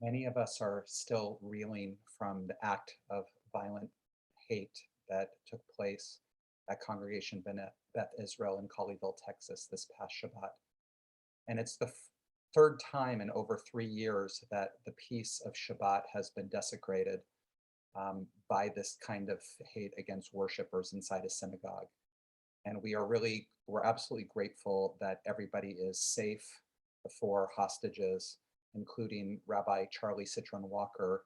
Many of us are still reeling from the act of violent hate that took place at Congregation Beth Israel in Colleyville, Texas this past Shabbat. And it's the third time in over 3 years that the peace of Shabbat has been desecrated by this kind of hate against worshipers inside a synagogue. And we're absolutely grateful that everybody is safe. The four hostages, including Rabbi Charlie Citron Walker,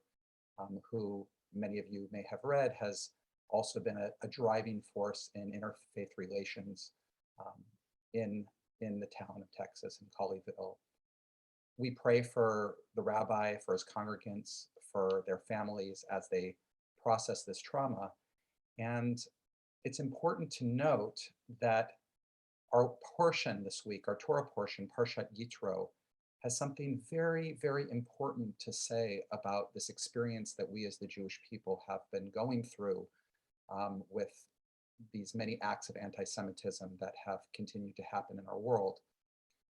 who many of you may have read, has also been a driving force in interfaith relations um, in, in the town of Texas, in Colleyville. We pray for the rabbi, for his congregants, for their families as they process this trauma. And it's important to note that our portion this week, our Torah portion, Parshat Yitro, has something very, very important to say about this experience that we as the Jewish people have been going through with these many acts of anti-Semitism that have continued to happen in our world.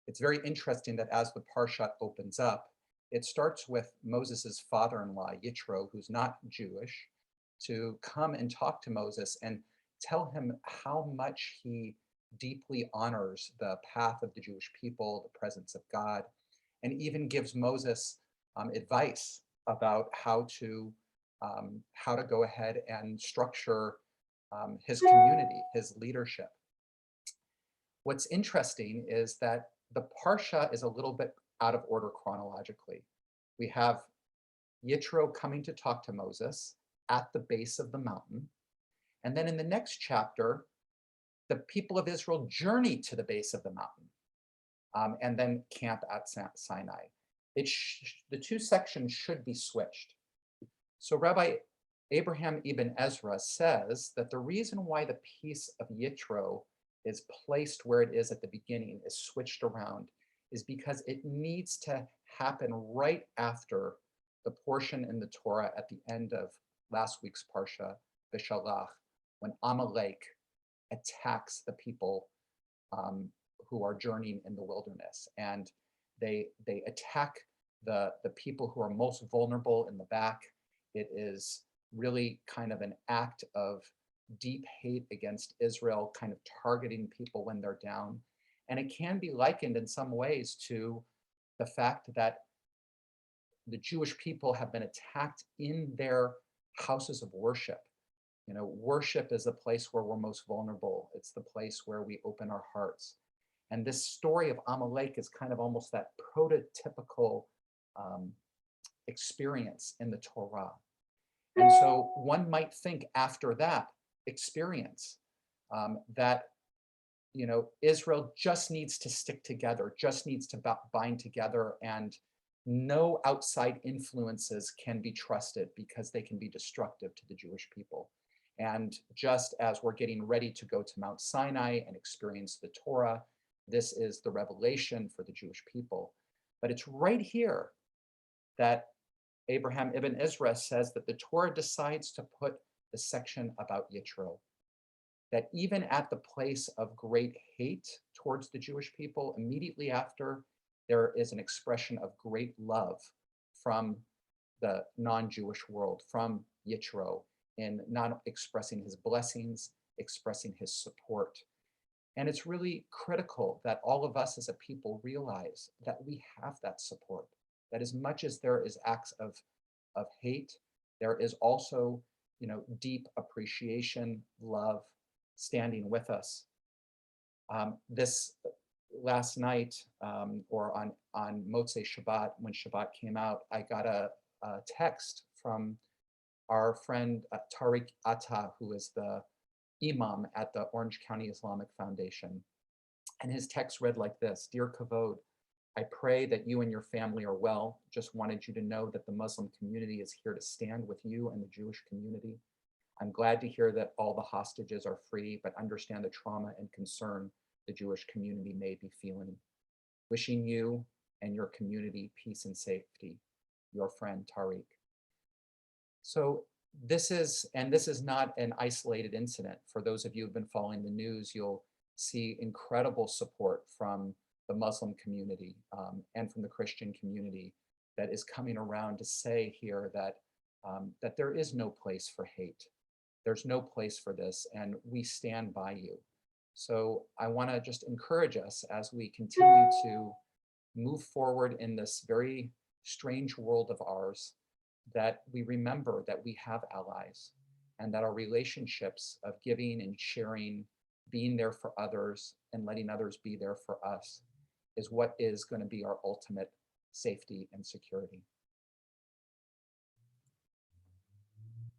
It's very interesting that as the Parshat opens up, it starts with Moses's father-in-law, Yitro, who's not Jewish, to come and talk to Moses and tell him how much he deeply honors the path of the Jewish people, the presence of God, and even gives Moses advice about how to go ahead and structure his community, his leadership. What's interesting is that the Parsha is a little bit out of order chronologically. We have Yitro coming to talk to Moses at the base of the mountain. And then in the next chapter, the people of Israel journey to the base of the mountain and then camp at Sinai. The two sections should be switched. So Rabbi Abraham ibn Ezra says that the reason why the piece of Yitro is placed where it is at the beginning, is switched around, is because it needs to happen right after the portion in the Torah at the end of last week's Parsha, Beshalach, when Amalek attacks the people who are journeying in the wilderness. And they attack the people who are most vulnerable in the back. It is really kind of an act of deep hate against Israel, kind of targeting people when they're down. And it can be likened in some ways to the fact that the Jewish people have been attacked in their houses of worship. You know, worship is the place where we're most vulnerable. It's the place where we open our hearts. And this story of Amalek is kind of almost that prototypical experience in the Torah. And so one might think after that experience that, you know, Israel just needs to stick together, just needs to bind together, and no outside influences can be trusted because they can be destructive to the Jewish people. And just as we're getting ready to go to Mount Sinai and experience the Torah, this is the revelation for the Jewish people. But it's right here that Abraham ibn Ezra says that the Torah decides to put the section about Yitro, that even at the place of great hate towards the Jewish people, immediately after, there is an expression of great love from the non-Jewish world, from Yitro, in not expressing his blessings, expressing his support. And it's really critical that all of us as a people realize that we have that support, that as much as there is acts of hate, there is also, you know, deep appreciation, love, standing with us. This last night, or on Motzei Shabbat, when Shabbat came out, I got a text from our friend Tariq Atta, who is the imam at the Orange County Islamic Foundation. And his text read like this: Dear K'vod, I pray that you and your family are well. Just wanted you to know that the Muslim community is here to stand with you and the Jewish community. I'm glad to hear that all the hostages are free, but understand the trauma and concern the Jewish community may be feeling. Wishing you and your community peace and safety. Your friend, Tariq. So this is not an isolated incident. For those of you who've been following the news, you'll see incredible support from the Muslim community and from the Christian community that is coming around to say here that that there is no place for hate. There's no place for this, and we stand by you. So I want to just encourage us as we continue to move forward in this very strange world of ours, that we remember that we have allies and that our relationships of giving and sharing, being there for others and letting others be there for us is what is going to be our ultimate safety and security.